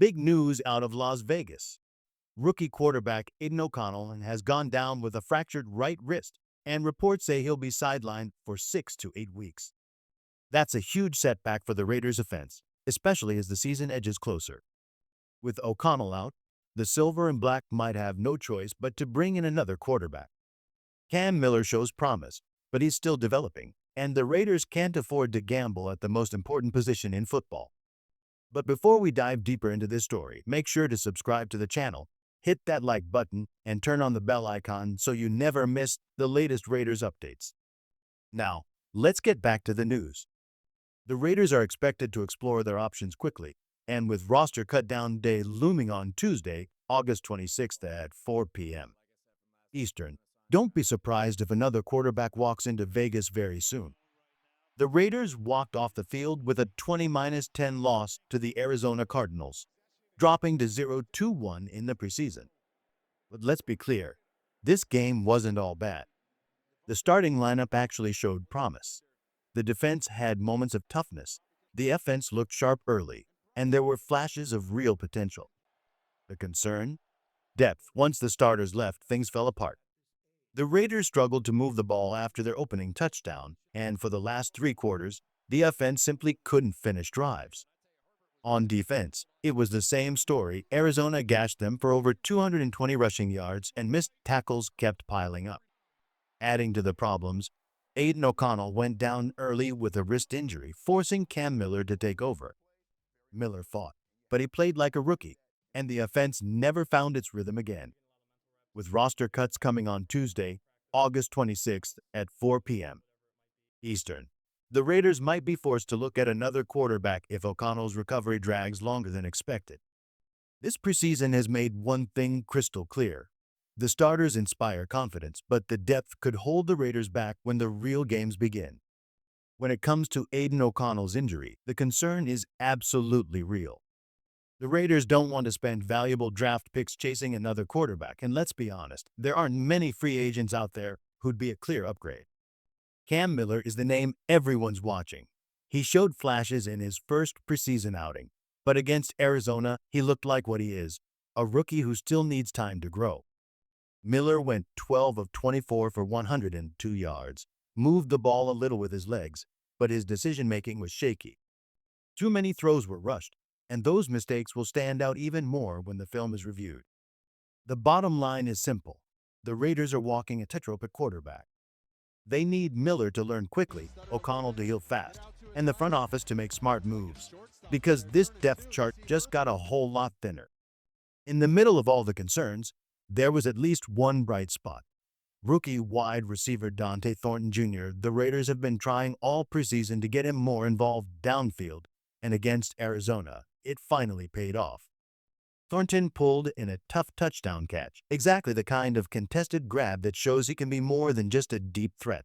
Big news out of Las Vegas. Rookie quarterback Aidan O'Connell has gone down with a fractured right wrist, and reports say he'll be sidelined for 6 to 8 weeks. That's a huge setback for the Raiders' offense, especially as the season edges closer. With O'Connell out, the Silver and Black might have no choice but to bring in another quarterback. Cam Miller shows promise, but he's still developing, and the Raiders can't afford to gamble at the most important position in football. But before we dive deeper into this story, make sure to subscribe to the channel, hit that like button, and turn on the bell icon so you never miss the latest Raiders updates. Now, let's get back to the news. The Raiders are expected to explore their options quickly, and with roster cut-down day looming on Tuesday, August 26th at 4 p.m. Eastern, don't be surprised if another quarterback walks into Vegas very soon. The Raiders walked off the field with a 20-10 loss to the Arizona Cardinals, dropping to 0-2-1 in the preseason. But let's be clear, this game wasn't all bad. The starting lineup actually showed promise. The defense had moments of toughness, the offense looked sharp early, and there were flashes of real potential. The concern? Depth. Once the starters left, things fell apart. The Raiders struggled to move the ball after their opening touchdown, and for the last 3 quarters, the offense simply couldn't finish drives. On defense, it was the same story. Arizona gashed them for over 220 rushing yards, and missed tackles kept piling up. Adding to the problems, Aidan O'Connell went down early with a wrist injury, forcing Cam Miller to take over. Miller fought, but he played like a rookie, and the offense never found its rhythm again. With roster cuts coming on Tuesday, August 26th at 4 p.m. Eastern, the Raiders might be forced to look at another quarterback if O'Connell's recovery drags longer than expected. This preseason has made one thing crystal clear. The starters inspire confidence, but the depth could hold the Raiders back when the real games begin. When it comes to Aidan O'Connell's injury, the concern is absolutely real. The Raiders don't want to spend valuable draft picks chasing another quarterback, and let's be honest, there aren't many free agents out there who'd be a clear upgrade. Cam Miller is the name everyone's watching. He showed flashes in his first preseason outing, but against Arizona, he looked like what he is, a rookie who still needs time to grow. Miller went 12 of 24 for 102 yards, moved the ball a little with his legs, but his decision-making was shaky. Too many throws were rushed, and those mistakes will stand out even more when the film is reviewed. The bottom line is simple. The Raiders are walking a tightrope at quarterback. They need Miller to learn quickly, O'Connell to heal fast, and the front office to make smart moves, because this depth chart just got a whole lot thinner. In the middle of all the concerns, there was at least one bright spot. Rookie wide receiver Dante Thornton Jr., the Raiders have been trying all preseason to get him more involved downfield, and against Arizona, it finally paid off. Thornton pulled in a tough touchdown catch, exactly the kind of contested grab that shows he can be more than just a deep threat.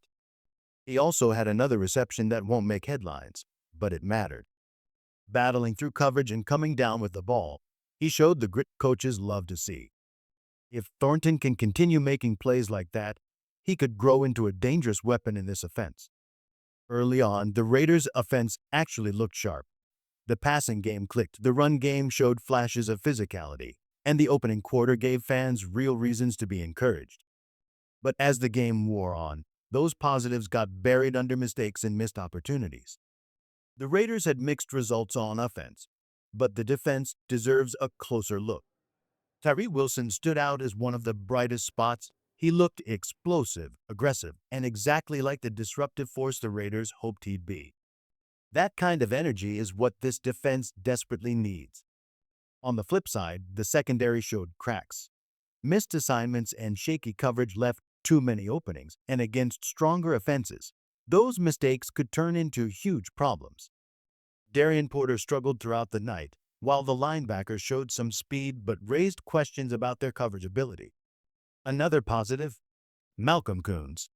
He also had another reception that won't make headlines, but it mattered. Battling through coverage and coming down with the ball, he showed the grit coaches love to see. If Thornton can continue making plays like that, he could grow into a dangerous weapon in this offense. Early on, the Raiders' offense actually looked sharp. The passing game clicked, the run game showed flashes of physicality, and the opening quarter gave fans real reasons to be encouraged. But as the game wore on, those positives got buried under mistakes and missed opportunities. The Raiders had mixed results on offense, but the defense deserves a closer look. Tyree Wilson stood out as one of the brightest spots. He looked explosive, aggressive, and exactly like the disruptive force the Raiders hoped he'd be. That kind of energy is what this defense desperately needs. On the flip side, the secondary showed cracks. Missed assignments and shaky coverage left too many openings, and against stronger offenses, those mistakes could turn into huge problems. Darian Porter struggled throughout the night, while the linebackers showed some speed but raised questions about their coverage ability. Another positive? Malcolm Koonce.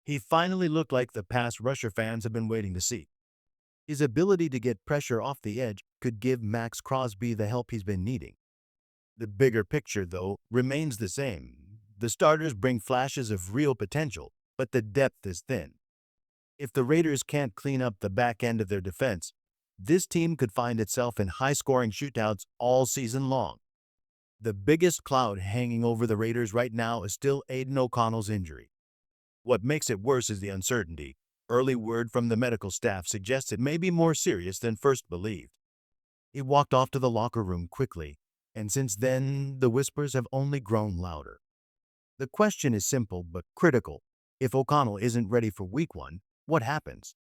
He finally looked like the pass rusher fans have been waiting to see. His ability to get pressure off the edge could give Max Crosby the help he's been needing. The bigger picture, though, remains the same. The starters bring flashes of real potential, but the depth is thin. If the Raiders can't clean up the back end of their defense, this team could find itself in high-scoring shootouts all season long. The biggest cloud hanging over the Raiders right now is still Aidan O'Connell's injury. What makes it worse is the uncertainty. Early word from the medical staff suggests it may be more serious than first believed. He walked off to the locker room quickly, and since then, the whispers have only grown louder. The question is simple but critical. If O'Connell isn't ready for Week 1, what happens?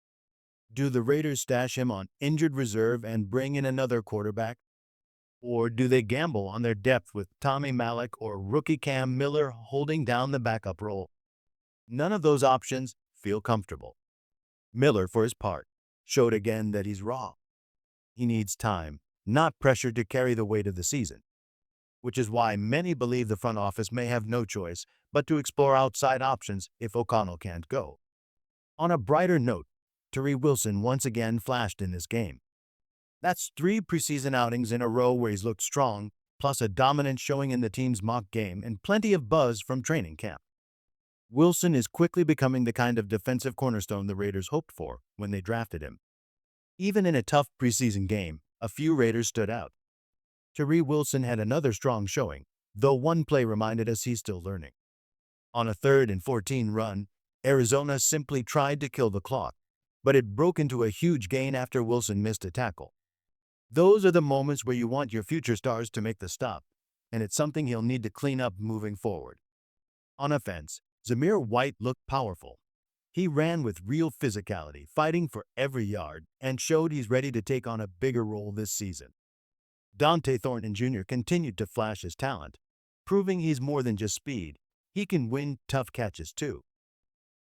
Do the Raiders stash him on injured reserve and bring in another quarterback? Or do they gamble on their depth with Tommy Malik or rookie Cam Miller holding down the backup role? None of those options feel comfortable. Miller, for his part, showed again that he's raw. He needs time, not pressure to carry the weight of the season, which is why many believe the front office may have no choice but to explore outside options if O'Connell can't go. On a brighter note, Tyree Wilson once again flashed in this game. That's 3 preseason outings in a row where he's looked strong, plus a dominant showing in the team's mock game and plenty of buzz from training camp. Wilson is quickly becoming the kind of defensive cornerstone the Raiders hoped for when they drafted him. Even in a tough preseason game, a few Raiders stood out. Tyree Wilson had another strong showing, though one play reminded us he's still learning. On a 3rd and 14 run, Arizona simply tried to kill the clock, but it broke into a huge gain after Wilson missed a tackle. Those are the moments where you want your future stars to make the stop, and it's something he'll need to clean up moving forward. On offense, Zamir White looked powerful. He ran with real physicality, fighting for every yard, and showed he's ready to take on a bigger role this season. Dante Thornton Jr. continued to flash his talent, proving he's more than just speed. He can win tough catches too.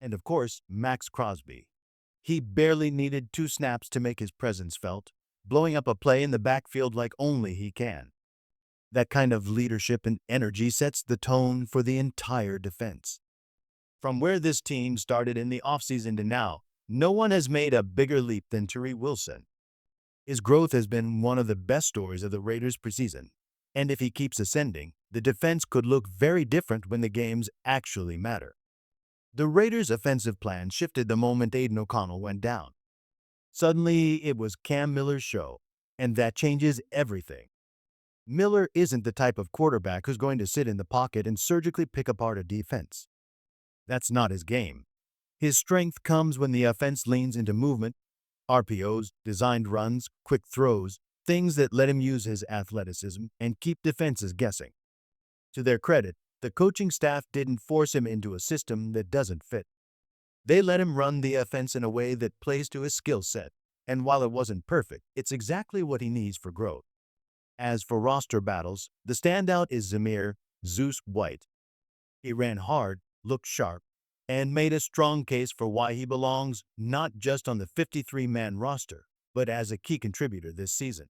And of course, Max Crosby. He barely needed 2 snaps to make his presence felt, blowing up a play in the backfield like only he can. That kind of leadership and energy sets the tone for the entire defense. From where this team started in the offseason to now, no one has made a bigger leap than Tyree Wilson. His growth has been one of the best stories of the Raiders' preseason, and if he keeps ascending, the defense could look very different when the games actually matter. The Raiders' offensive plan shifted the moment Aidan O'Connell went down. Suddenly, it was Cam Miller's show, and that changes everything. Miller isn't the type of quarterback who's going to sit in the pocket and surgically pick apart a defense. That's not his game. His strength comes when the offense leans into movement, RPOs, designed runs, quick throws, things that let him use his athleticism and keep defenses guessing. To their credit, the coaching staff didn't force him into a system that doesn't fit. They let him run the offense in a way that plays to his skill set, and while it wasn't perfect, it's exactly what he needs for growth. As for roster battles, the standout is Zamir "Zeus" White. He ran hard, looked sharp, and made a strong case for why he belongs not just on the 53-man roster, but as a key contributor this season.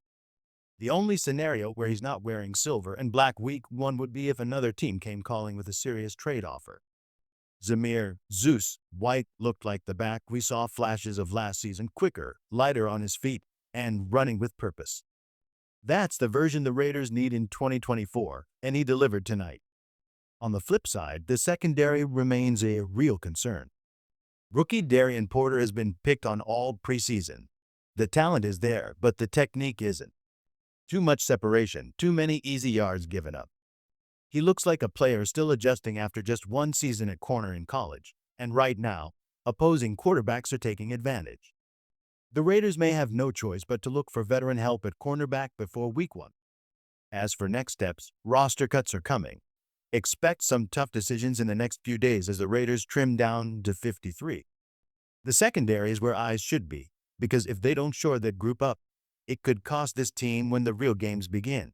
The only scenario where he's not wearing silver and black Week 1 would be if another team came calling with a serious trade offer. Zamir "Zeus" White looked like the back we saw flashes of last season, quicker, lighter on his feet, and running with purpose. That's the version the Raiders need in 2024, and he delivered tonight. On the flip side, the secondary remains a real concern. Rookie Darian Porter has been picked on all preseason. The talent is there, but the technique isn't. Too much separation, too many easy yards given up. He looks like a player still adjusting after just 1 season at corner in college, and right now, opposing quarterbacks are taking advantage. The Raiders may have no choice but to look for veteran help at cornerback before Week 1. As for next steps, roster cuts are coming. Expect some tough decisions in the next few days as the Raiders trim down to 53. The secondary is where eyes should be, because if they don't shore that group up, it could cost this team when the real games begin.